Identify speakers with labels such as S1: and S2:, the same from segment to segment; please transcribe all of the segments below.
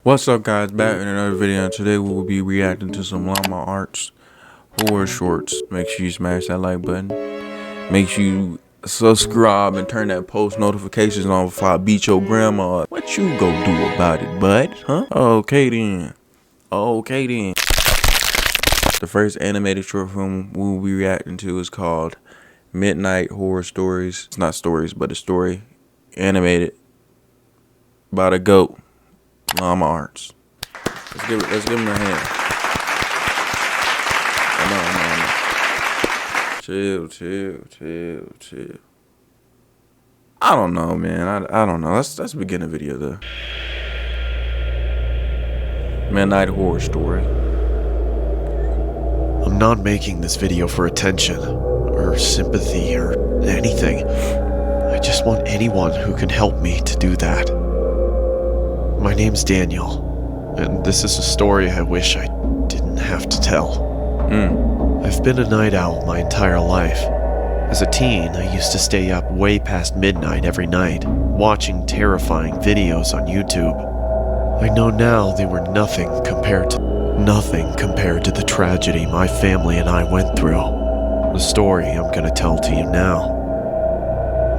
S1: What's up, guys? Back in another video. Today we will be reacting to some Llama Arts horror shorts. Make sure you smash that like button. Make sure you subscribe and turn that post notifications on before I beat your grandma. What you go do about it, bud? Huh? Okay then. The first animated short film we will be reacting to is called Midnight Horror Stories. It's not stories, but a story animated by the GOAT. Llama Arts. Let's give him a hand. Chill. I don't know, man. I don't know. Let's begin the video though. Midnight Horror Story.
S2: I'm not making this video for attention, or sympathy, or anything. I just want anyone who can help me to do that. My name's Daniel, and this is a story I wish I didn't have to tell. I've been a night owl my entire life. As a teen, I used to stay up way past midnight every night, watching terrifying videos on YouTube. I know now they were nothing compared to the tragedy my family and I went through. The story I'm gonna tell to you now.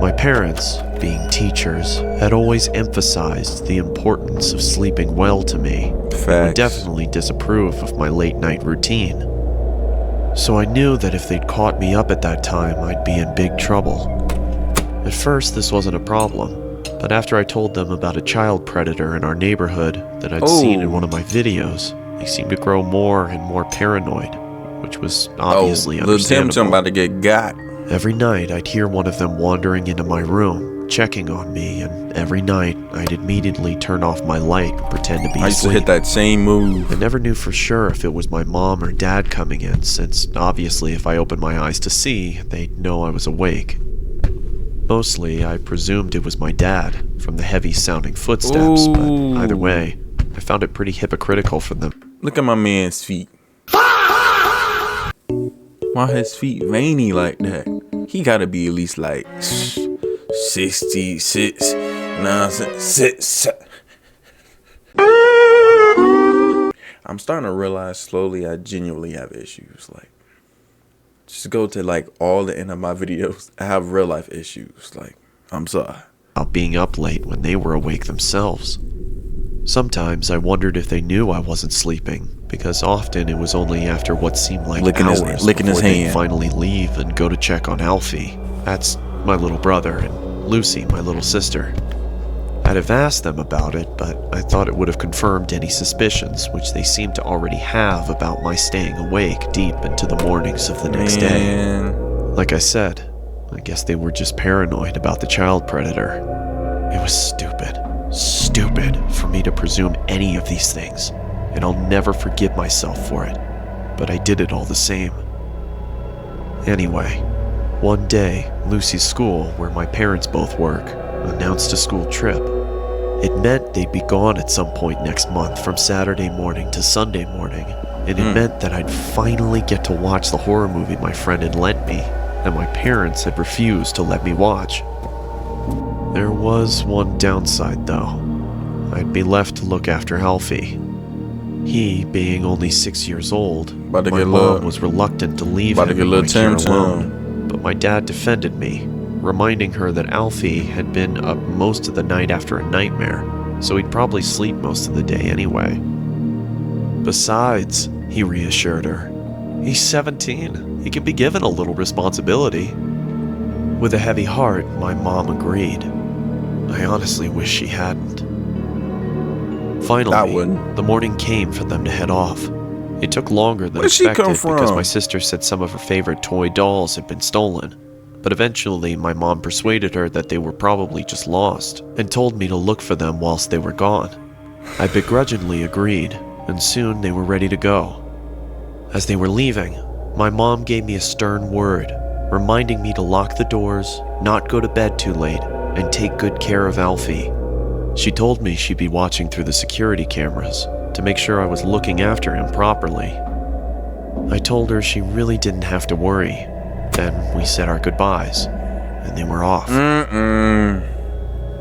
S2: My parents, being teachers, had always emphasized the importance of sleeping well to me.
S1: Facts.
S2: They definitely disapprove of my late night routine. So I knew that if they'd caught me up at that time, I'd be in big trouble. At first, this wasn't a problem, but after I told them about a child predator in our neighborhood that I'd seen in one of my videos, they seemed to grow more and more paranoid, which was obviously understandable.
S1: Little Tim's about to get got.
S2: Every night, I'd hear one of them wandering into my room, checking on me, and every night, I'd immediately turn off my light and pretend to be asleep.
S1: I used to hit that same move.
S2: I never knew for sure if it was my mom or dad coming in, since obviously if I opened my eyes to see, they'd know I was awake. Mostly, I presumed it was my dad, from the heavy-sounding footsteps, but either way, I found it pretty hypocritical for them.
S1: Look at my man's feet. Why his feet veiny like that? He gotta be at least like 66. I'm starting to realize slowly I genuinely have issues. Like, just go to like all the end of my videos. I have real life issues. Like, I'm sorry.
S2: About being up late when they were awake themselves. Sometimes I wondered if they knew I wasn't sleeping, because often it was only after what seemed like hours before they'd finally leave and go to check on Alfie. That's my little brother, and Lucy, my little sister. I'd have asked them about it, but I thought it would have confirmed any suspicions which they seemed to already have about my staying awake deep into the mornings of the next day. Like I said, I guess they were just paranoid about the child predator. It was stupid for me to presume any of these things, and I'll never forgive myself for it, but I did it all the same. Anyway, one day, Lucy's school, where my parents both work, announced a school trip. It meant they'd be gone at some point next month from Saturday morning to Sunday morning, and it meant that I'd finally get to watch the horror movie my friend had lent me, and my parents had refused to let me watch. There was one downside, though. I'd be left to look after Alfie. He, being only 6 years old, my mom was reluctant to leave him in my care alone, but my dad defended me, reminding her that Alfie had been up most of the night after a nightmare, so he'd probably sleep most of the day anyway. Besides, he reassured her, he's 17. He can be given a little responsibility. With a heavy heart, my mom agreed. I honestly wish she hadn't. Finally, the morning came for them to head off. It took longer than expected because my sister said some of her favorite toy dolls had been stolen. But eventually, my mom persuaded her that they were probably just lost, and told me to look for them whilst they were gone. I begrudgingly agreed, and soon they were ready to go. As they were leaving, my mom gave me a stern word, reminding me to lock the doors, not go to bed too late, and take good care of Alfie. She told me she'd be watching through the security cameras to make sure I was looking after him properly. I told her she really didn't have to worry. Then we said our goodbyes, and they were off.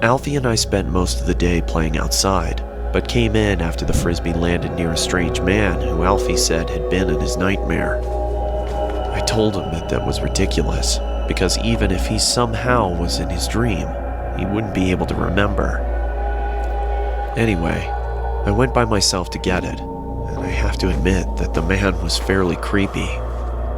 S2: Alfie and I spent most of the day playing outside, but came in after the frisbee landed near a strange man who Alfie said had been in his nightmare. I told him that was ridiculous, because even if he somehow was in his dream, he wouldn't be able to remember. Anyway, I went by myself to get it, and I have to admit that the man was fairly creepy.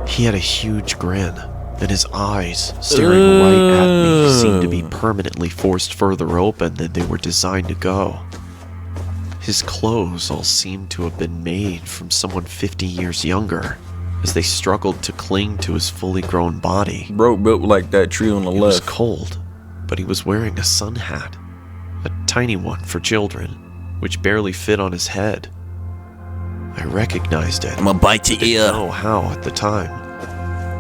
S2: He had a huge grin, and his eyes, staring right at me, seemed to be permanently forced further open than they were designed to go. His clothes all seemed to have been made from someone 50 years younger, as they struggled to cling to his fully grown body.
S1: Bro built like that tree on the left.
S2: It was cold, but he was wearing a sun hat, a tiny one for children, which barely fit on his head. I recognized it.
S1: I'm gonna bite your ear.
S2: I didn't know how at the time.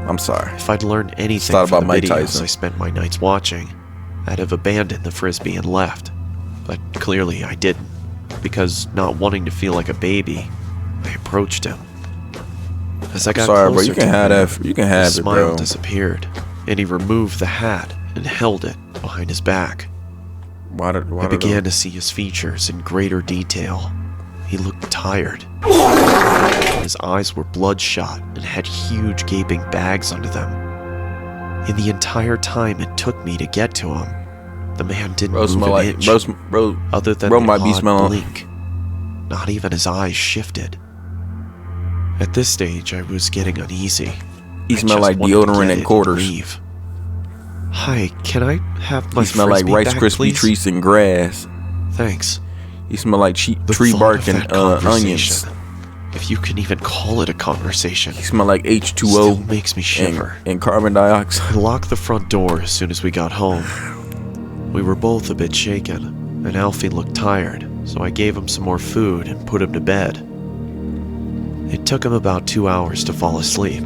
S1: I'm sorry.
S2: If I'd learned anything from the videos I spent my nights watching, I'd have abandoned the frisbee and left. But clearly I didn't, because not wanting to feel like a baby, I approached him. As I got closer,
S1: bro, you can have that. You can have
S2: his
S1: it, bro.
S2: smile disappeared, and he removed the hat and held it behind his back. I began to see his features in greater detail. He looked tired. His eyes were bloodshot and had huge gaping bags under them. In the entire time it took me to get to him, the man didn't move an inch, other than the odd blink. Not even his eyes shifted. At this stage, I was getting uneasy.
S1: He smelled like deodorant and quarters.
S2: Hi, can I have my
S1: He smelled like Rice Krispie treats and grass.
S2: Thanks.
S1: He smelled like tree bark and onions.
S2: If you can even call it a conversation.
S1: He smelled like H2O.
S2: Still makes me shiver.
S1: And carbon dioxide.
S2: I locked the front door as soon as we got home. We were both a bit shaken, and Alfie looked tired, so I gave him some more food and put him to bed. It took him about 2 hours to fall asleep.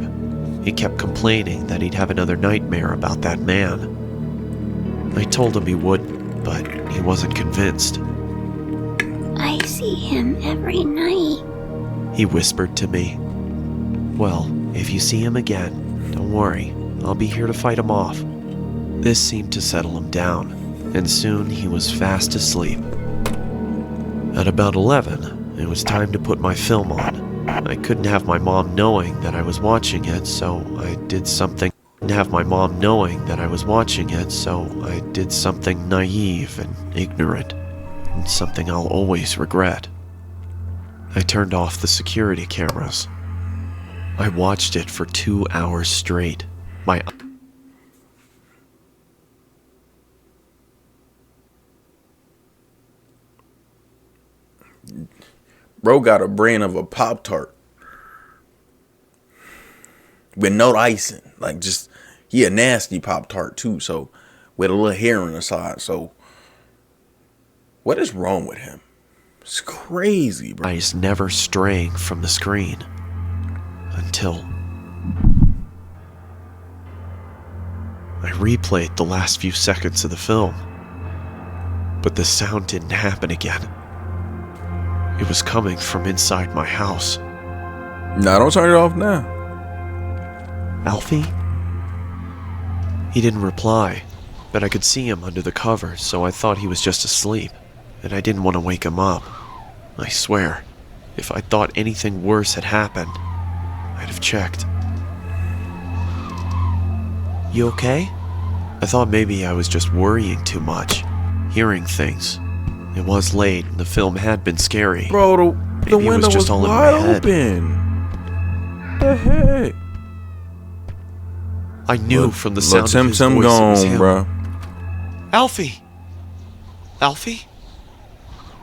S2: He kept complaining that he'd have another nightmare about that man. I told him he wouldn't, but he wasn't convinced.
S3: I see him every night,
S2: he whispered to me. Well, if you see him again, don't worry, I'll be here to fight him off. This seemed to settle him down, and soon he was fast asleep. At about 11, it was time to put my film on. I couldn't have my mom knowing that I was watching it, so I did something. I did something naive and ignorant, and something I'll always regret. I turned off the security cameras. I watched it for 2 hours straight.
S1: Bro got a brain of a Pop-Tart. With no icing. Like, just, he a nasty Pop-Tart too, so, with a little hair on the side, so. What is wrong with him? It's crazy, bro.
S2: Eyes never straying from the screen. Until I replayed the last few seconds of the film. But the sound didn't happen again. It was coming from inside my house.
S1: Nah, don't turn it off now.
S2: Alfie? He didn't reply, but I could see him under the covers, so I thought he was just asleep, and I didn't want to wake him up. I swear, if I thought anything worse had happened, I'd have checked. You okay? I thought maybe I was just worrying too much, hearing things. It was late, and the film had been scary.
S1: Bro, the window was
S2: all
S1: wide
S2: in my head.
S1: open. The heck?
S2: I knew from the sound of his voice it was him.
S1: Bro.
S2: Alfie! Alfie?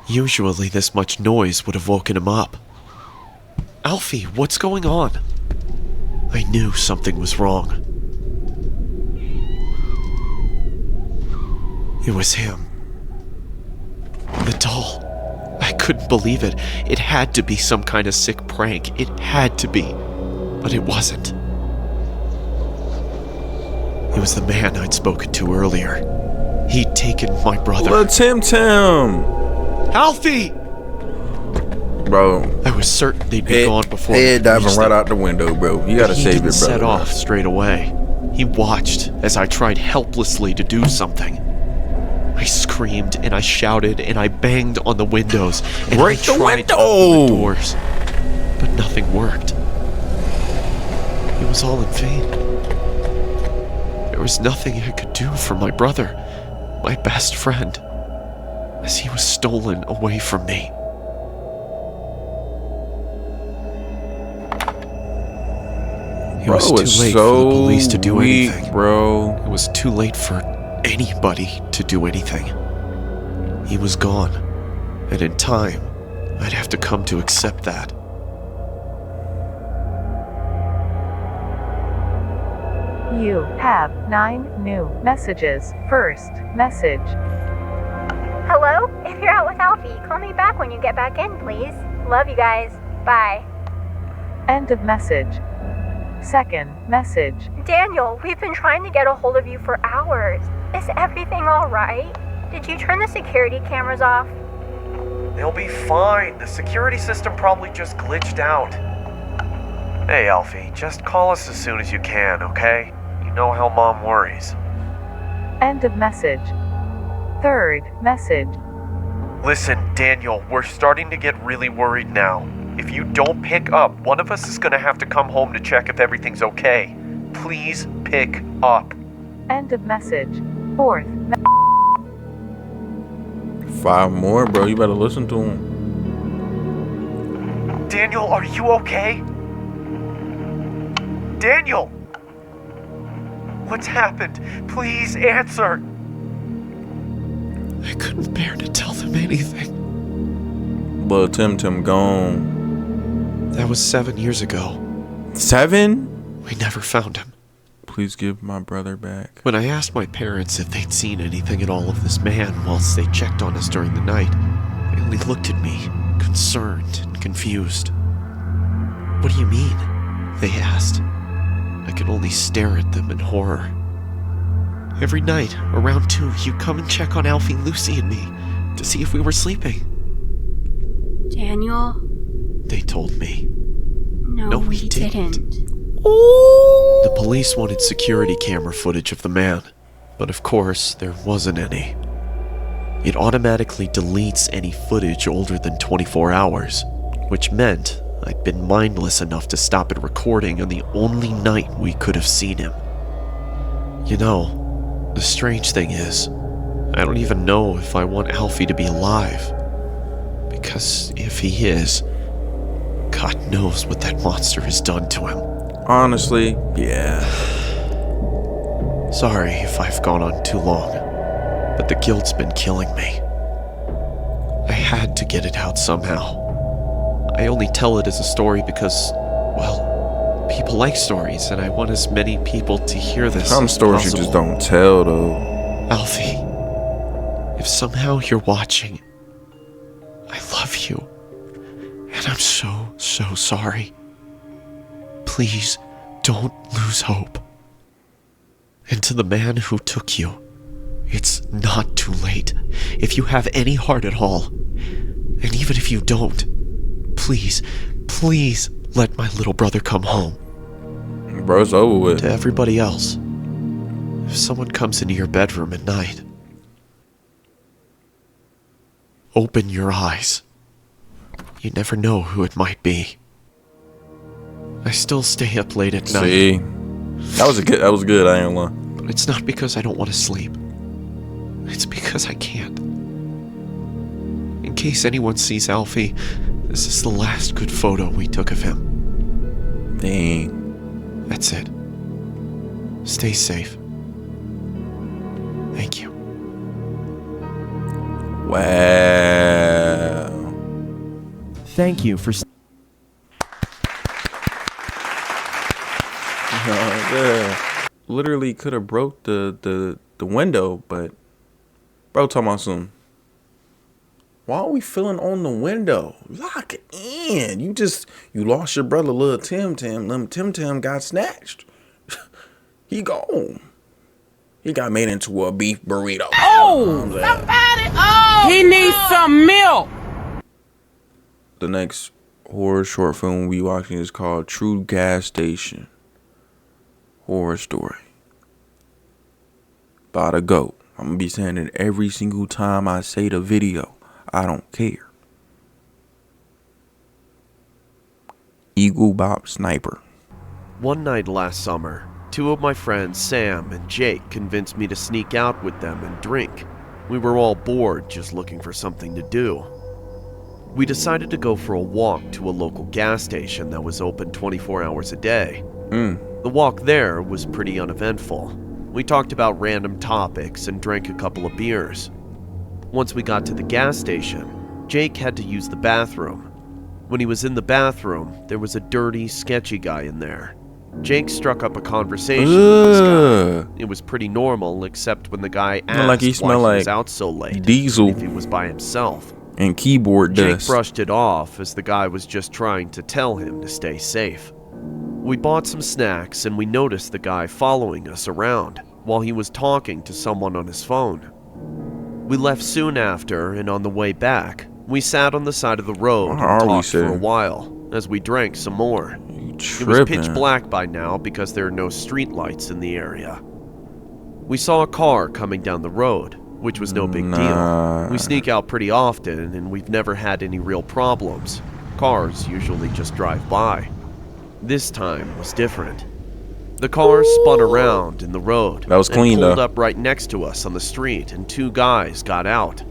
S2: Usually this much noise would have woken him up. Alfie, what's going on? I knew something was wrong. It was him. The doll. I couldn't believe it. It had to be some kind of sick prank. It had to be. But it wasn't. It was the man I'd spoken to earlier. He'd taken my brother.
S1: Well, Tim.
S2: Alfie!
S1: Bro.
S2: I was certain they'd be gone before.
S1: Head diving right out the window, bro. You gotta save your brother. He didn't
S2: set off straight away. He watched as I tried helplessly to do something. I screamed. screamed and I shouted and I banged on the windows and
S1: Break
S2: I tried to open the doors, but nothing worked. It was all in vain. There was nothing I could do for my brother, my best friend, as he was stolen away from me. It was too late for the police to do anything.
S1: Bro.
S2: It was too late for anybody to do anything. He was gone, and in time, I'd have to come to accept that.
S4: You have 9 new messages. First message.
S5: Hello? If you're out with Alfie, call me back when you get back in, please. Love you guys. Bye.
S4: End of message. Second message.
S5: Daniel, we've been trying to get a hold of you for hours. Is everything alright? Did you turn the security cameras off?
S2: They'll be fine. The security system probably just glitched out. Hey, Alfie, just call us as soon as you can, okay? You know how Mom worries.
S4: End of message. Third message.
S2: Listen, Daniel, we're starting to get really worried now. If you don't pick up, one of us is gonna have to come home to check if everything's okay. Please pick up.
S4: End of message. Fourth.
S1: 5 more, bro. You better listen to him.
S2: Daniel, are you okay? Daniel! What's happened? Please answer! I couldn't bear to tell them anything.
S1: But Tim gone.
S2: That was 7 years ago.
S1: 7?
S2: We never found him.
S1: Please give my brother back.
S2: When I asked my parents if they'd seen anything at all of this man whilst they checked on us during the night, they only looked at me, concerned and confused. What do you mean? They asked. I could only stare at them in horror. Every night, around 2, you'd come and check on Alfie, Lucy, and me to see if we were sleeping.
S3: Daniel?
S2: They told me.
S3: No, we didn't.
S2: The police wanted security camera footage of the man, but of course, there wasn't any. It automatically deletes any footage older than 24 hours, which meant I'd been mindless enough to stop it recording on the only night we could have seen him. You know, the strange thing is, I don't even know if I want Alfie to be alive. Because if he is, God knows what that monster has done to him.
S1: Honestly, yeah.
S2: Sorry if I've gone on too long, but the guilt's been killing me. I had to get it out somehow. I only tell it as a story because, well, people like stories, and I want as many people to hear this
S1: Some
S2: as
S1: stories
S2: possible.
S1: you just don't tell, though.
S2: Alfie, if somehow you're watching, I love you, and I'm so sorry. Please, don't lose hope. And to the man who took you, it's not too late. If you have any heart at all, and even if you don't, please let my little brother come home.
S1: Bro, it's over with.
S2: To everybody else, if someone comes into your bedroom at night, open your eyes. You never know who it might be. I still stay up late at night.
S1: See, that was good. I ain't lying.
S2: But it's not because I don't want to sleep. It's because I can't. In case anyone sees Alfie, this is the last good photo we took of him.
S1: Dang.
S2: That's it. Stay safe. Thank you.
S1: Wow.
S6: Thank you for...
S1: Literally could have broke the window, but bro talking about some. Why are we filling on the window? Lock it in. You lost your brother, little Tim. Little Tim got snatched. He gone. He got made into a beef burrito.
S7: Oh, somebody! Oh, he needs some milk.
S1: The next horror short film we watching is called True Gas Station. Horror story about a goat I'm gonna be saying it every single time I say the video. I don't care. Eagle Bop Sniper.
S2: One night last summer, two of my friends, Sam and Jake, convinced me to sneak out with them and drink. We were all bored, just looking for something to do. We decided to go for a walk to a local gas station that was open 24 hours a day. The walk there was pretty uneventful. We talked about random topics and drank a couple of beers. Once we got to the gas station, Jake had to use the bathroom. When he was in the bathroom, there was a dirty, sketchy guy in there. Jake struck up a conversation with this guy. It was pretty normal, except when the guy asked
S1: like he
S2: why he
S1: like
S2: was out so late,
S1: diesel,
S2: if he was by himself.
S1: And keyboard dust.
S2: Jake brushed it off as the guy was just trying to tell him to stay safe. We bought some snacks and we noticed the guy following us around while he was talking to someone on his phone. We left soon after, and on the way back, we sat on the side of the road and talked for a while as we drank some more. It was pitch black by now because there are no street lights in the area. We saw a car coming down the road, which was no big deal. We sneak out pretty often and we've never had any real problems. Cars usually just drive by. This time was different. The car spun around in the road.
S1: That was clean,
S2: and pulled
S1: though.
S2: up right next to us on the street, and two guys got out.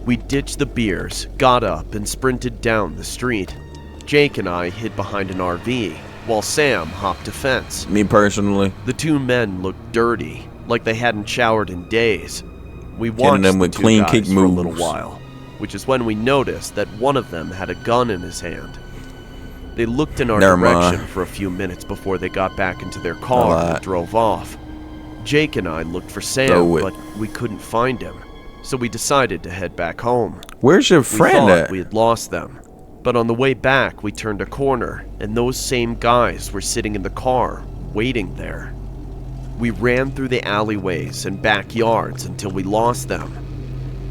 S2: We ditched the beers, got up, and sprinted down the street. Jake and I hid behind an RV, while Sam hopped a fence.
S1: Me personally.
S2: The two men looked dirty, like they hadn't showered in days. We watched
S1: them with
S2: the two
S1: clean
S2: guys
S1: kick
S2: for a little
S1: moves.
S2: while, which is when we noticed that one of them had a gun in his hand. They looked in our direction for a few minutes before they got back into their car and drove off. Jake and I looked for Sam, but we couldn't find him, so we decided to head back home.
S1: Where's your friend
S2: We thought
S1: at?
S2: we had lost them, but on the way back we turned a corner, and those same guys were sitting in the car, waiting there. We ran through the alleyways and backyards until we lost them.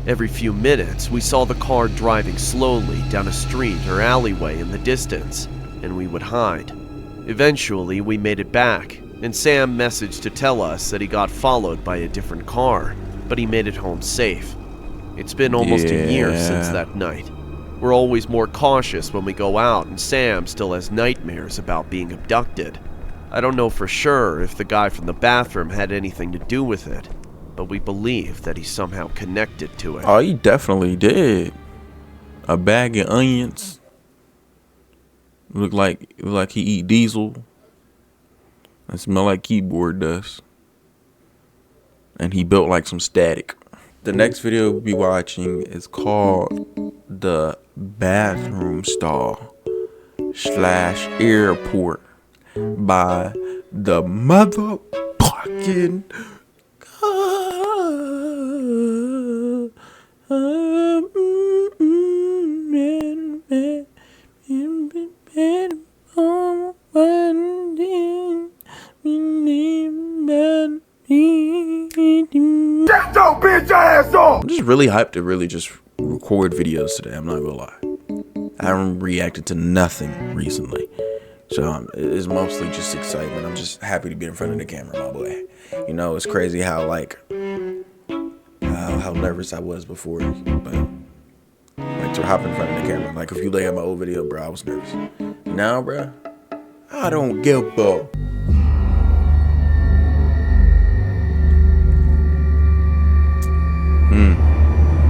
S2: Every few minutes, we saw the car driving slowly down a street or alleyway in the distance, and we would hide. Eventually, we made it back, and Sam messaged to tell us that he got followed by a different car, but he made it home safe. It's been almost a year since that night. We're always more cautious when we go out, and Sam still has nightmares about being abducted. I don't know for sure if the guy from the bathroom had anything to do with it, but we believe that he's somehow connected to it.
S1: Oh, he definitely did. A bag of onions. Look like he eat diesel. And smell like keyboard dust. And he built like some static. The next video we'll be watching is called The Bathroom Stall / Airport by the motherfucking I'm just really hyped to really just record videos today. I'm not gonna lie. I haven't reacted to nothing recently. So it's mostly just excitement. I'm just happy to be in front of the camera, my boy. You know, it's crazy how how nervous I was before, but like to hop in front of the camera. Like if you look at my old video, bro, I was nervous. Now, bro, I don't give a.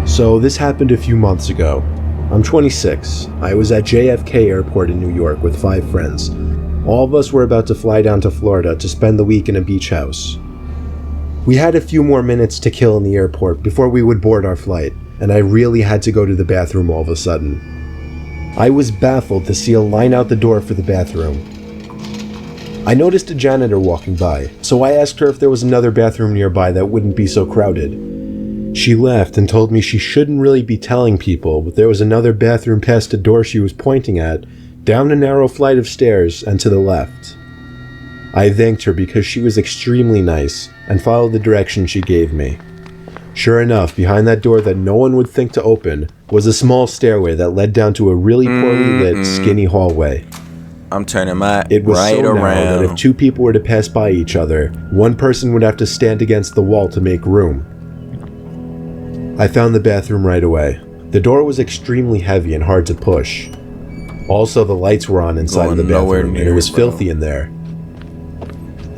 S8: So this happened a few months ago. I'm 26. I was at JFK Airport in New York with 5 friends. All of us were about to fly down to Florida to spend the week in a beach house. We had a few more minutes to kill in the airport before we would board our flight, and I really had to go to the bathroom all of a sudden. I was baffled to see a line out the door for the bathroom. I noticed a janitor walking by, so I asked her if there was another bathroom nearby that wouldn't be so crowded. She laughed and told me she shouldn't really be telling people, but there was another bathroom past the door she was pointing at, down a narrow flight of stairs and to the left. I thanked her because she was extremely nice and followed the direction she gave me. Sure enough, behind that door that no one would think to open was a small stairway that led down to a really poorly lit, skinny hallway.
S1: I'm turning my
S8: It was
S1: right
S8: so narrow
S1: around.
S8: that if 2 people were to pass by each other, one person would have to stand against the wall to make room. I found the bathroom right away. The door was extremely heavy and hard to push. Also, the lights were on inside of the bathroom, and it was filthy in there.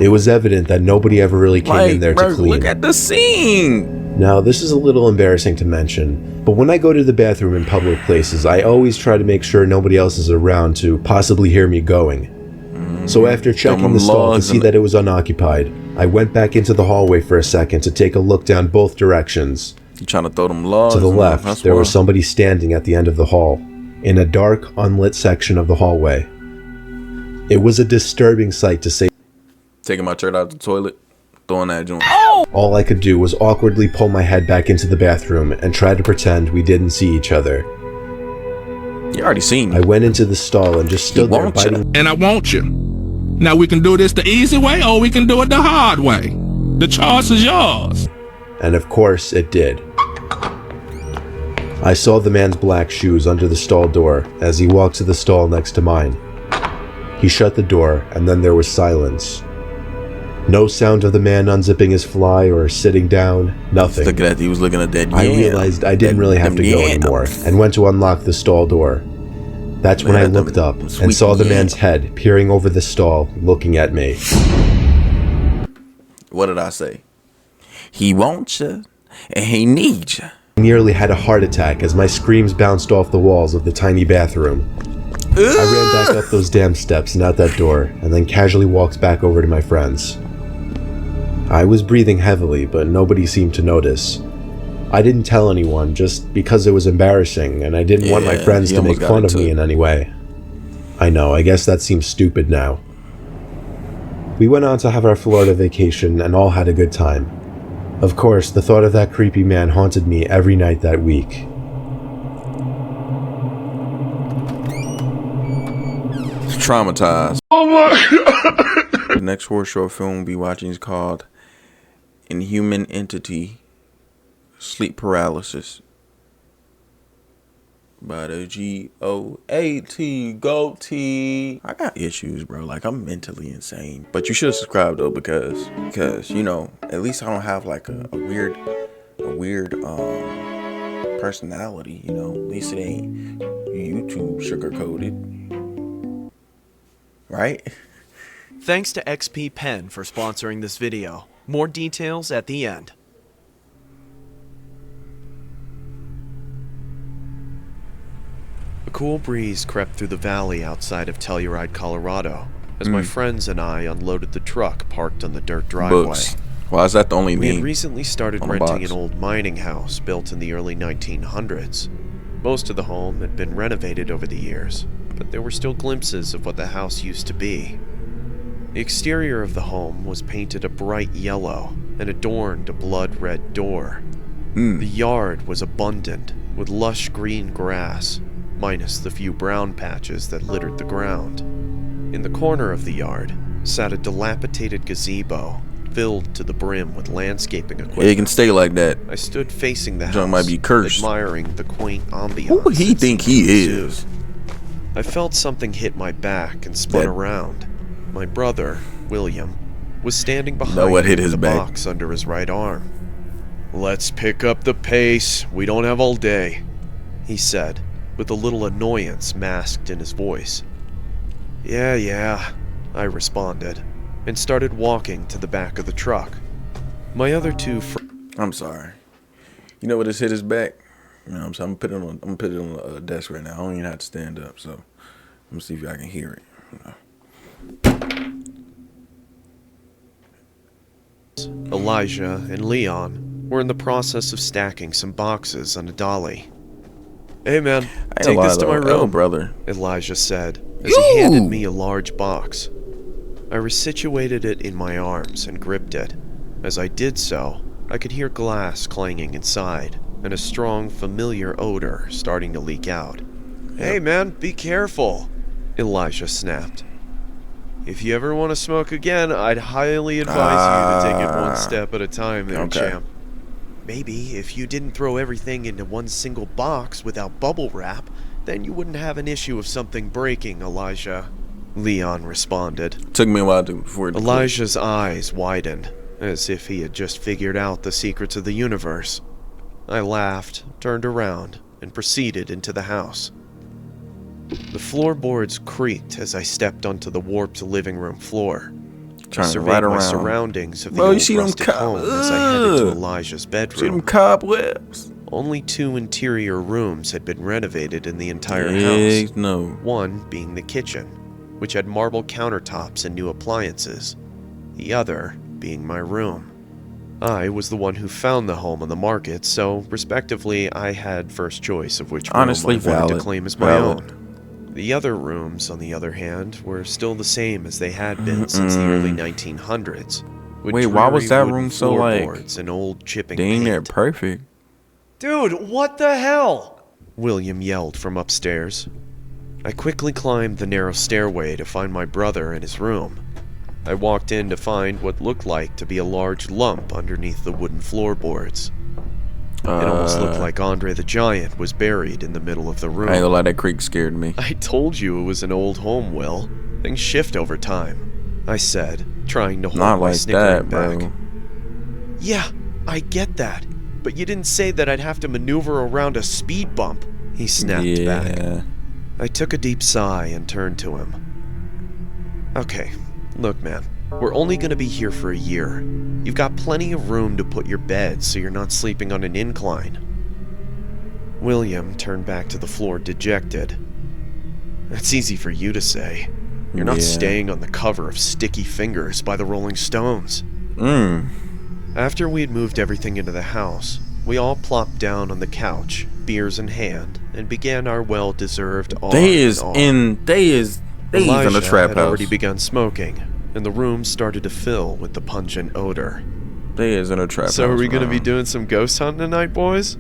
S8: It was evident that nobody ever really came in there to clean.
S1: Look at the scene!
S8: Now, this is a little embarrassing to mention, but when I go to the bathroom in public places, I always try to make sure nobody else is around to possibly hear me going. So after checking the stall to see that it was unoccupied, I went back into the hallway for a second to take a look down both directions.
S1: You trying to throw them logs?
S8: To the left, there was somebody standing at the end of the hall, in a dark, unlit section of the hallway. It was a disturbing sight to say.
S1: Taking my shirt out the toilet, throwing that joint.
S8: All I could do was awkwardly pull my head back into the bathroom and try to pretend we didn't see each other.
S1: You already seen me.
S8: I went into the stall and just stood there biting.
S9: And I want you. Now we can do this the easy way or we can do it the hard way. The choice is yours.
S8: And of course it did. I saw the man's black shoes under the stall door as he walked to the stall next to mine. He shut the door and then there was silence. No sound of the man unzipping his fly or sitting down, nothing.
S1: He was looking at that.
S8: I realized I didn't really have to go anymore and went to unlock the stall door. That's when I looked up and saw the man's head peering over the stall, looking at me.
S1: What did I say? He wants you, and he needs you.
S8: I nearly had a heart attack as my screams bounced off the walls of the tiny bathroom. I ran back up those damn steps and out that door, and then casually walked back over to my friends. I was breathing heavily, but nobody seemed to notice. I didn't tell anyone just because it was embarrassing and I didn't want my friends to make fun of me in any way. I know, I guess that seems stupid now. We went on to have our Florida vacation and all had a good time. Of course, the thought of that creepy man haunted me every night that week.
S1: Traumatized. Oh my God. The next horror short film we'll be watching is called Inhuman Entity. Sleep Paralysis by the GOAT GOAT. I got issues, bro. Like, I'm mentally insane. But you should subscribe though, because you know, at least I don't have like a weird personality. You know, at least it ain't YouTube sugar coated, right?
S2: Thanks to XP Pen for sponsoring this video. More details at the end. A cool breeze crept through the valley outside of Telluride, Colorado, as my friends and I unloaded the truck parked on the dirt driveway.
S1: Books. Why is that the only name?
S2: We had recently started renting an old mining house built in the early 1900s. Most of the home had been renovated over the years, but there were still glimpses of what the house used to be. The exterior of the home was painted a bright yellow and adorned a blood-red door. The yard was abundant, with lush green grass, minus the few brown patches that littered the ground. In the corner of the yard sat a dilapidated gazebo filled to the brim with landscaping equipment.
S1: Yeah, it can stay like that.
S2: I stood facing the
S1: John
S2: house,
S1: might be cursed.
S2: admiring the quaint ambiance.
S1: Who would he think he is?
S2: I felt something hit my back and spun around. My brother, William, was standing behind me with the box under his right arm. "Let's pick up the pace. We don't have all day," he said, with a little annoyance masked in his voice. Yeah, I responded, and started walking to the back of the truck. My other two
S1: I'm sorry. You know what just hit his back? You know what I'm saying? I'm gonna put it on the desk right now. I don't even have to stand up, so let me see if I can hear it. You know.
S2: Elijah and Leon were in the process of stacking some boxes on a dolly. "Hey man, take this to my room,"
S1: brother,
S2: Elijah said as he handed me a large box. I resituated it in my arms and gripped it. As I did so, I could hear glass clanging inside and a strong, familiar odor starting to leak out. "Hey man, be careful," Elijah snapped. "If you ever want to smoke again, I'd highly advise you to take it one step at a time there, champ. Maybe if you didn't throw everything into one single box without bubble wrap, then you wouldn't have an issue of something breaking, Elijah," Leon responded.
S1: Took me a while before it
S2: Elijah's eyes widened, as if he had just figured out the secrets of the universe. I laughed, turned around, and proceeded into the house. The floorboards creaked as I stepped onto the warped living room floor. I surveyed my surroundings of the old rusted home as I headed to Elijah's bedroom.
S1: See them cobwebs?
S2: Only 2 interior rooms had been renovated in the entire house.
S1: No.
S2: One being the kitchen, which had marble countertops and new appliances. The other being my room. I was the one who found the home on the market, so respectively I had first choice of which room I wanted to claim as my own. The other rooms, on the other hand, were still the same as they had been since the early 1900s.
S1: Wait, why was that room so like
S2: and old chipping
S1: dang, they're
S2: paint.
S1: perfect.
S2: Dude, what the hell? William yelled from upstairs. I quickly climbed the narrow stairway to find my brother in his room. I walked in to find what looked like to be a large lump underneath the wooden floorboards. It almost looked like Andre the Giant was buried in the middle of the room.
S1: I ain't gonna lie, that creak scared me.
S2: I told you it was an old home, Will. Things shift over time, I said, trying to hold my snickering back. Yeah, I get that. But you didn't say that I'd have to maneuver around a speed bump, he snapped back. I took a deep sigh and turned to him. Okay, look man, we're only gonna be here for a year. You've got plenty of room to put your bed so you're not sleeping on an incline. William turned back to the floor dejected. That's easy for you to say. You're not staying on the cover of Sticky Fingers by the Rolling Stones. After we had moved everything into the house, we all plopped down on the couch, beers in hand, and began our well-deserved awe.
S1: They is in the trap
S2: had
S1: house.
S2: Already begun smoking, and the room started to fill with the pungent odor.
S1: They is in a trap house.
S2: So are we gonna be doing some ghost hunting tonight, boys?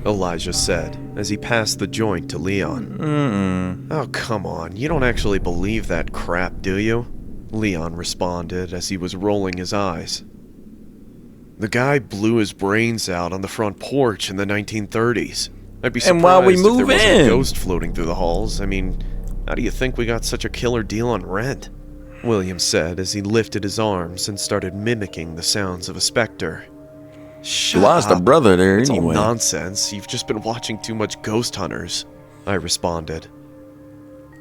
S2: Elijah said, as he passed the joint to Leon. Oh, come on, you don't actually believe that crap, do you? Leon responded as he was rolling his eyes. The guy blew his brains out on the front porch in the 1930s. I'd be surprised
S1: and while we
S2: if
S1: move
S2: there wasn't
S1: in,
S2: a ghost floating through the halls. I mean, how do you think we got such a killer deal on rent? William said as he lifted his arms and started mimicking the sounds of a specter. Shut
S1: up. Lost a brother there
S2: it's
S1: anyway.
S2: All nonsense. You've just been watching too much Ghost Hunters, I responded.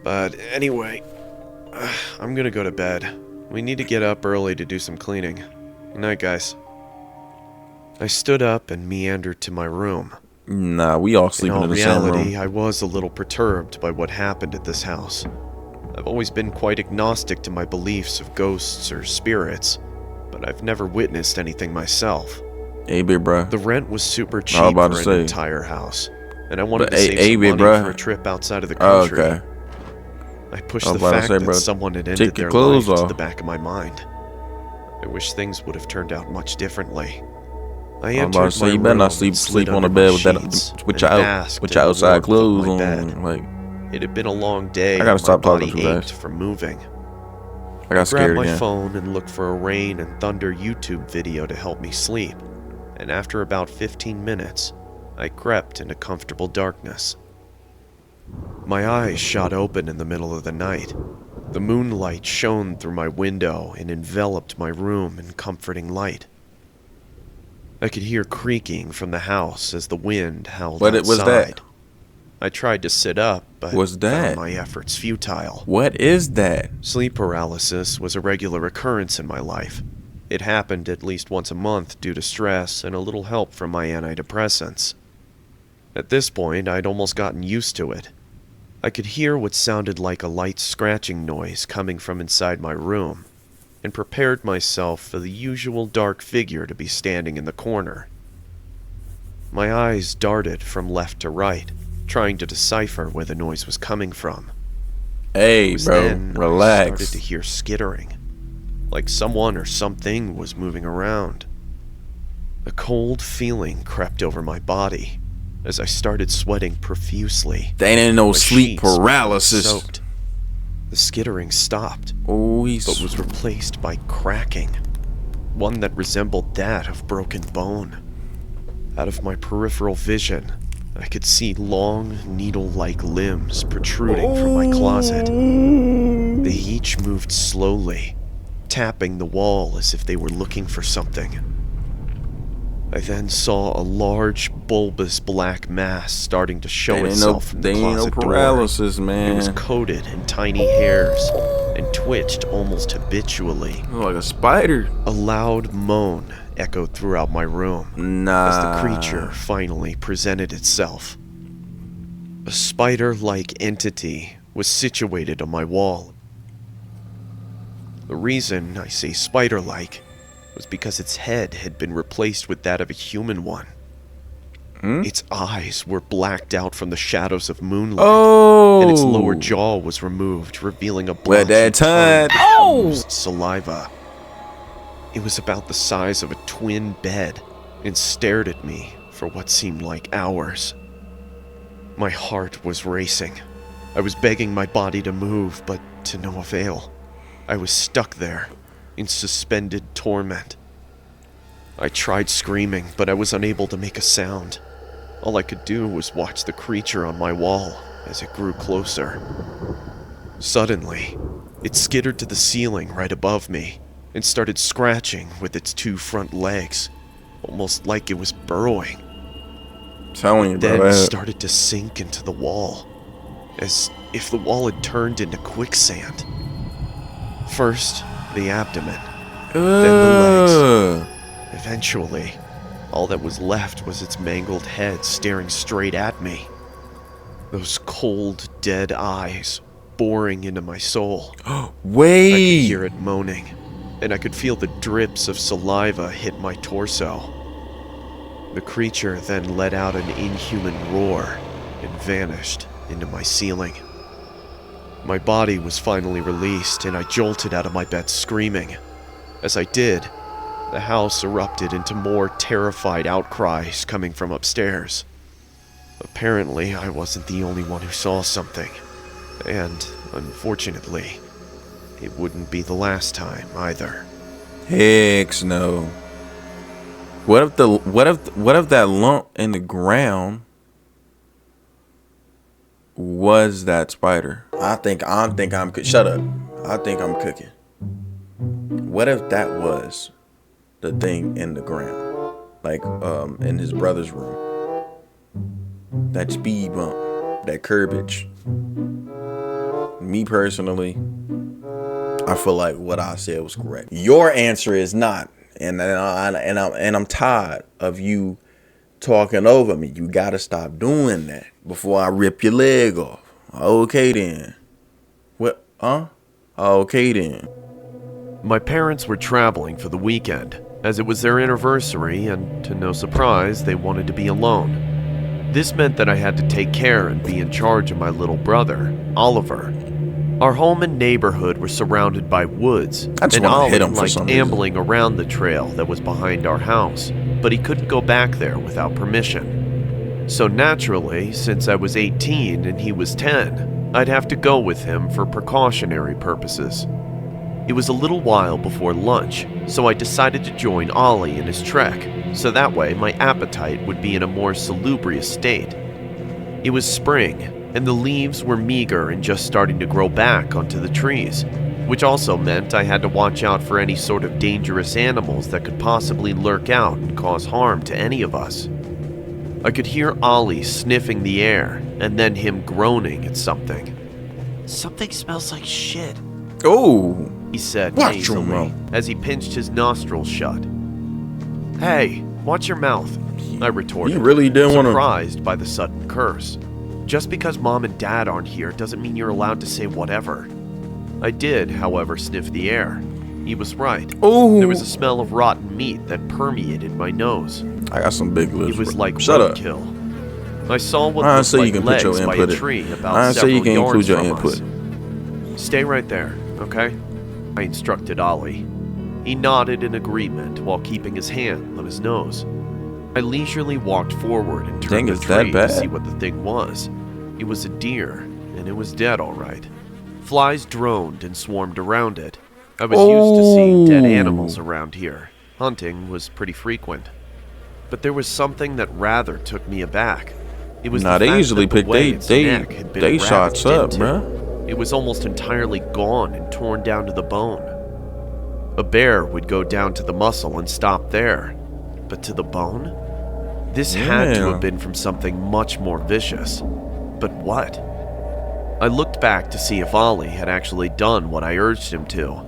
S2: But anyway, I'm gonna go to bed. We need to get up early to do some cleaning. Good night, guys. I stood up and meandered to my room.
S1: Nah, we all sleeping in the same room.
S2: In reality, I was a little perturbed by what happened at this house. I've always been quite agnostic to my beliefs of ghosts or spirits, but I've never witnessed anything myself.
S1: Hey, big bruh.
S2: The rent was super cheap for an entire house, and I wanted to save some money for a trip outside of the country.
S1: Okay.
S2: I pushed the fact that someone had ended their life to the back of my mind. I wish things would have turned out much differently. I entered my room,
S1: you better not sleep on the bed with your outside clothes on. Like,
S2: it had been a long day.
S1: I gotta stop talking too
S2: fast. From moving.
S1: I got scared
S2: grabbed
S1: again.
S2: my phone and looked for a rain and thunder YouTube video to help me sleep. And after about 15 minutes, I crept into comfortable darkness. My eyes shot open in the middle of the night. The moonlight shone through my window and enveloped my room in comforting light. I could hear creaking from the house as the wind howled outside.
S1: What was that?
S2: I tried to sit up, but found my efforts futile.
S1: What is that?
S2: Sleep paralysis was a regular occurrence in my life. It happened at least once a month due to stress and a little help from my antidepressants. At this point, I'd almost gotten used to it. I could hear what sounded like a light scratching noise coming from inside my room, and prepared myself for the usual dark figure to be standing in the corner. My eyes darted from left to right, trying to decipher where the noise was coming from.
S1: Hey, bro, relax.
S2: I started to hear skittering, like someone or something was moving around. A cold feeling crept over my body as I started sweating profusely.
S1: They ain't no sleep paralysis.
S2: Soaked. The skittering stopped,
S1: but
S2: was replaced by cracking, one that resembled that of broken bone. Out of my peripheral vision, I could see long, needle-like limbs protruding from my closet. They each moved slowly, tapping the wall as if they were looking for something. I then saw a large, bulbous black mass starting to show itself from the closet
S1: paralysis,
S2: door.
S1: man.
S2: It was coated in tiny hairs and twitched almost habitually.
S1: Like a spider.
S2: A loud moan echoed throughout my room as the creature finally presented itself. A spider-like entity was situated on my wall. The reason I say spider-like was because its head had been replaced with that of a human one. Its eyes were blacked out from the shadows of moonlight, and its lower jaw was removed, revealing a blotchy tongue of oozed saliva. It was about the size of a twin bed and stared at me for what seemed like hours. My heart was racing. I was begging my body to move, but to no avail. I was stuck there, in suspended torment. I tried screaming, but I was unable to make a sound. All I could do was watch the creature on my wall as it grew closer. Suddenly, it skittered to the ceiling right above me and started scratching with its two front legs, almost like it was burrowing. Then it started to sink into the wall, as if the wall had turned into quicksand. First, the abdomen, then the legs. Eventually, all that was left was its mangled head staring straight at me. Those cold, dead eyes boring into my soul.
S1: Wait!
S2: I could hear it moaning, and I could feel the drips of saliva hit my torso. The creature then let out an inhuman roar and vanished into my ceiling. My body was finally released, and I jolted out of my bed screaming. As I did, the house erupted into more terrified outcries coming from upstairs. Apparently, I wasn't the only one who saw something, and unfortunately, it wouldn't be the last time either.
S1: Heck no. What if that lump in the ground was that spider? I think I'm shut up. I think I'm cooking. What if that was the thing in the ground? Like in his brother's room. That speed bump, that curbage. Me personally, I feel like what I said was correct. Your answer is not. And I'm tired of you talking over me. You gotta stop doing that before I rip your leg off. Okay then. What? Huh? Okay then.
S2: My parents were traveling for the weekend, as it was their anniversary, and to no surprise, they wanted to be alone. This meant that I had to take care and be in charge of my little brother, Oliver. Our home and neighborhood were surrounded by woods, and Ollie liked ambling around the trail that was behind our house, but he couldn't go back there without permission. So naturally, since I was 18 and he was 10, I'd have to go with him for precautionary purposes. It was a little while before lunch, so I decided to join Ollie in his trek, so that way my appetite would be in a more salubrious state. It was spring, and the leaves were meager and just starting to grow back onto the trees, which also meant I had to watch out for any sort of dangerous animals that could possibly lurk out and cause harm to any of us. I could hear Ollie sniffing the air, and then him groaning at something. "Something smells like shit,"
S1: Oh,
S2: he said
S1: watch
S2: nasally
S1: your mouth.
S2: as he pinched his nostrils shut. "Hey, watch your mouth," I retorted,
S1: you really didn't want to.
S2: surprised by the sudden curse. "Just because Mom and Dad aren't here doesn't mean you're allowed to say whatever." I did, however, sniff the air. He was right.
S1: Oh,
S2: There was a smell of rotten meat that permeated my nose.
S1: I got some big lips.
S2: It was like
S1: Shut up.
S2: roadkill. I saw what
S1: I
S2: looked
S1: say you
S2: like
S1: can put your
S2: legs by a
S1: input in.
S2: tree
S1: I
S2: about
S1: say
S2: several
S1: you can include
S2: yards
S1: your
S2: from
S1: input.
S2: us. "Stay right there, okay?" I instructed Ollie. He nodded in agreement while keeping his hand on his nose. I leisurely walked forward and turned the tree to see what the thing was. It was a deer, and it was dead all right. Flies droned and swarmed around it. I was used to seeing dead animals around here. Hunting was pretty frequent. But there was something that rather took me aback. It was
S1: Nah,
S2: the
S1: they
S2: fact
S1: usually
S2: that the
S1: pick
S2: way its neck had been
S1: shots
S2: ravaged
S1: up,
S2: into.
S1: bruh.
S2: It was almost entirely gone and torn down to the bone. A bear would go down to the muscle and stop there, but to the bone? This had to have been from something much more vicious. But what? I looked back to see if Ollie had actually done what I urged him to.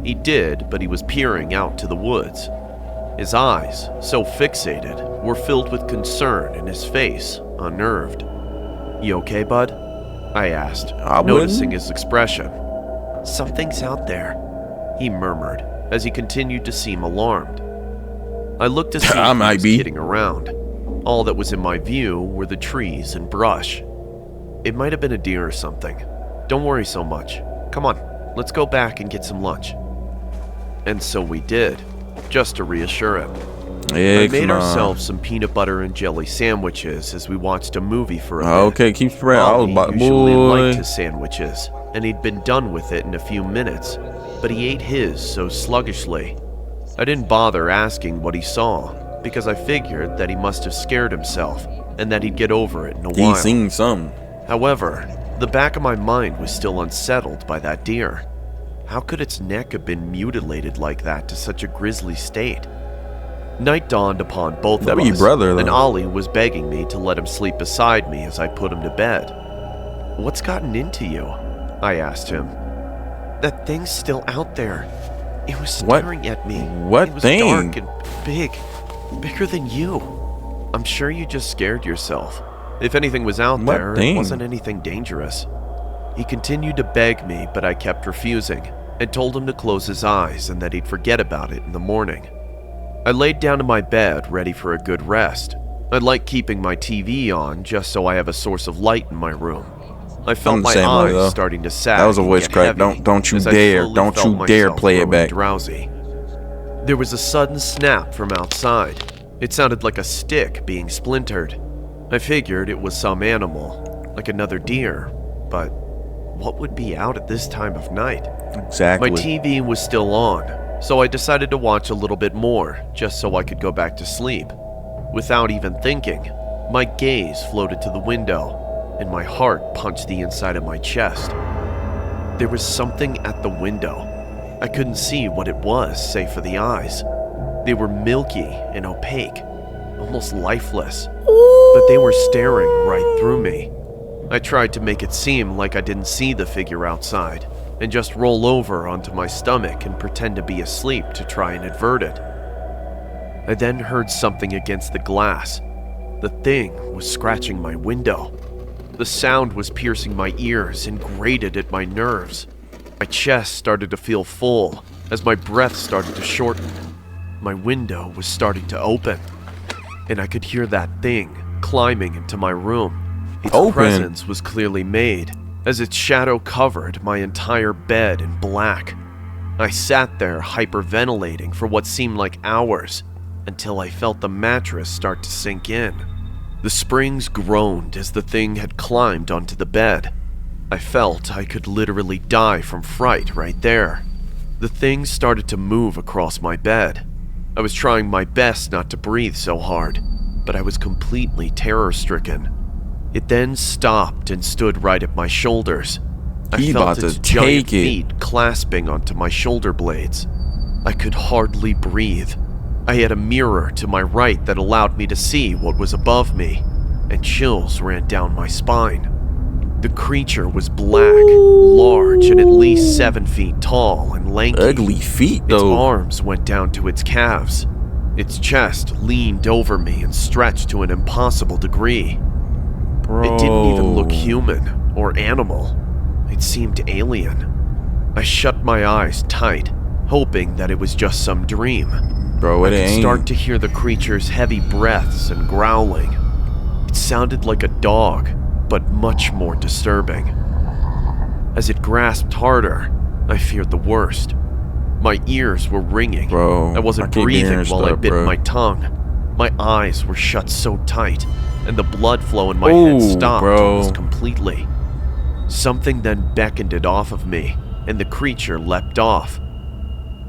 S2: He did, but he was peering out to the woods. His eyes, so fixated, were filled with concern and his face unnerved. "You okay, bud?" I asked, noticing his expression. "Something's out there," he murmured as he continued to seem alarmed. I looked to see if he was kidding around. All that was in my view were the trees and brush. It might have been a deer or something. "Don't worry so much. Come on, let's go back and get some lunch." And so we did, just to reassure him. I made ourselves some peanut butter and jelly sandwiches as we watched a movie for a bit.
S1: Okay, keep spreading.
S2: Ollie usually liked his sandwiches, and he'd been done with it in a few minutes, but he ate his so sluggishly. I didn't bother asking what he saw, because I figured that he must have scared himself, and that he'd get over it in a while.
S1: He's seen something.
S2: However, the back of my mind was still unsettled by that deer. How could its neck have been mutilated like that to such a grisly state? Night dawned upon both of us, and Ollie was begging me to let him sleep beside me as I put him to bed. "What's gotten into you?" I asked him. "That thing's still out there. It was staring at me.
S1: What
S2: it was
S1: thing?
S2: Dark and big. Bigger than you. I'm sure you just scared yourself. If anything was out there, it wasn't anything dangerous." He continued to beg me, but I kept refusing, and told him to close his eyes and that he'd forget about it in the morning. I laid down in my bed, ready for a good rest. I like keeping my TV on just so I have a source of light in my room. I felt my eyes starting to sag.
S1: That was a voice crack. Don't you dare play it back.
S2: Drowsy. There was a sudden snap from outside. It sounded like a stick being splintered. I figured it was some animal, like another deer, but what would be out at this time of night?
S1: Exactly.
S2: My TV was still on, so I decided to watch a little bit more, just so I could go back to sleep. Without even thinking, my gaze floated to the window, and my heart punched the inside of my chest. There was something at the window. I couldn't see what it was, save for the eyes. They were milky and opaque, almost lifeless, but they were staring right through me. I tried to make it seem like I didn't see the figure outside, and just roll over onto my stomach and pretend to be asleep to try and avert it. I then heard something against the glass. The thing was scratching my window. The sound was piercing my ears and grated at my nerves. My chest started to feel full as my breath started to shorten. My window was starting to open, and I could hear that thing climbing into my room. Its presence was clearly made, as its shadow covered my entire bed in black. I sat there hyperventilating for what seemed like hours, until I felt the mattress start to sink in. The springs groaned as the thing had climbed onto the bed. I felt I could literally die from fright right there. The thing started to move across my bed. I was trying my best not to breathe so hard, but I was completely terror-stricken. It then stopped and stood right at my shoulders. I felt its giant feet clasping onto my shoulder blades. I could hardly breathe. I had a mirror to my right that allowed me to see what was above me, and chills ran down my spine. The creature was black, large, and at least 7 feet tall and lanky.
S1: Ugly feet, though.
S2: Its arms went down to its calves. Its chest leaned over me and stretched to an impossible degree.
S1: Bro.
S2: It didn't even look human or animal. It seemed alien. I shut my eyes tight, hoping that it was just some dream.
S1: Bro, it ain't.
S2: I could start to hear the creature's heavy breaths and growling. It sounded like a dog, but much more disturbing. As it grasped harder, I feared the worst. My ears were ringing.
S1: Bro,
S2: I wasn't breathing while I bit my tongue. My eyes were shut so tight, and the blood flow in my head stopped almost completely. Something then beckoned it off of me, and the creature leapt off.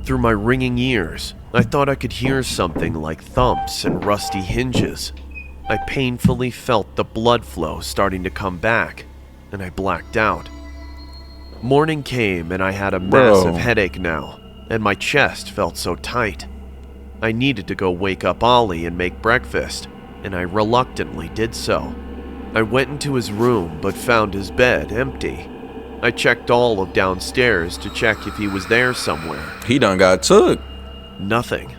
S2: Through my ringing ears, I thought I could hear something like thumps and rusty hinges. I painfully felt the blood flow starting to come back, and I blacked out. Morning came and I had a massive headache now, and my chest felt so tight. I needed to go wake up Ollie and make breakfast, and I reluctantly did so. I went into his room but found his bed empty. I checked all of downstairs to check if he was there somewhere.
S1: He done got took.
S2: Nothing.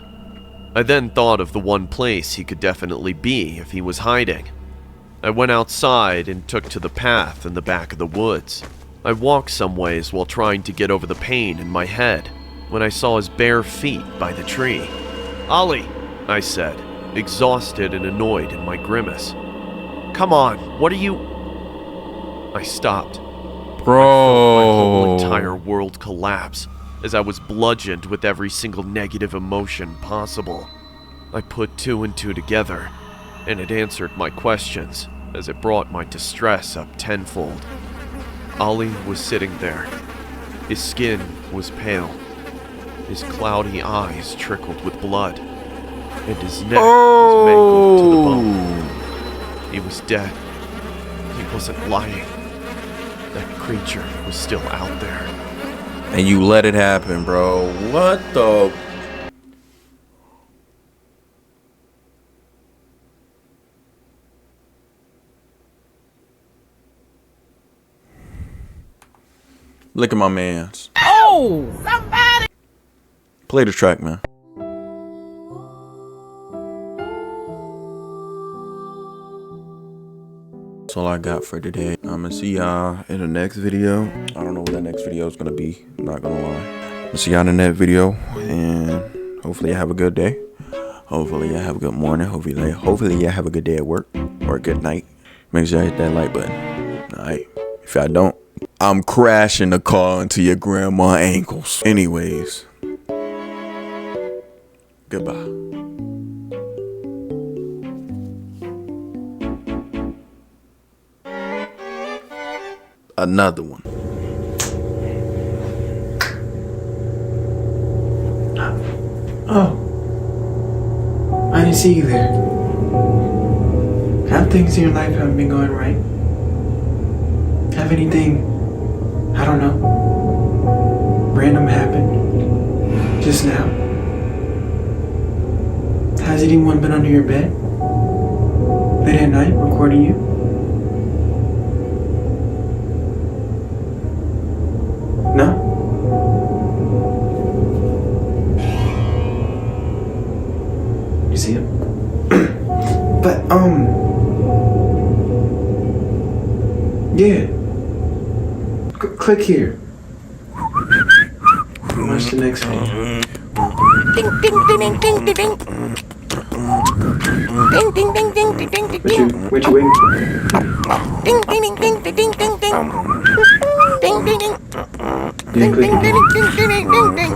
S2: I then thought of the one place he could definitely be if he was hiding. I went outside and took to the path in the back of the woods. I walked some ways while trying to get over the pain in my head when I saw his bare feet by the tree. "Ollie," I said, exhausted and annoyed in my grimace. "Come on, what are you—" I stopped.
S1: Bro.
S2: I felt my whole entire world collapse as I was bludgeoned with every single negative emotion possible. I put two and two together, and it answered my questions as it brought my distress up tenfold. Ollie was sitting there. His skin was pale. His cloudy eyes trickled with blood, and his neck was mangled to the bone. He was dead. He wasn't lying. That creature was still out there.
S1: And you let it happen, bro. What the... Look at my mans.
S7: Oh! Somebody!
S1: Play the track, man. That's all I got for today. I'm gonna see y'all in the next video. I don't know what that next video is gonna be. I'm not gonna lie. I'm gonna see y'all in that video, and hopefully you have a good day. Hopefully you have a good morning. Hopefully you have a good day at work or a good night. Make sure you hit that like button. All right. If I don't, I'm crashing the car into your grandma's ankles. Anyways, goodbye. Another one.
S10: Oh, I didn't see you there. Have things in your life haven't been going right? Have anything, I don't know, random happened just now? Has anyone been under your bed late at night recording you? No? You see him? But, yeah. Click here. Watch the next video.
S5: Ding ding ding ding ding ding. Ding ding ding ding ding ding ding.
S10: What you waiting for?
S5: Ding ding ding ding ding ding ding. Ding ding ding.
S10: Ding ding ding
S5: ding ding ding ding ding.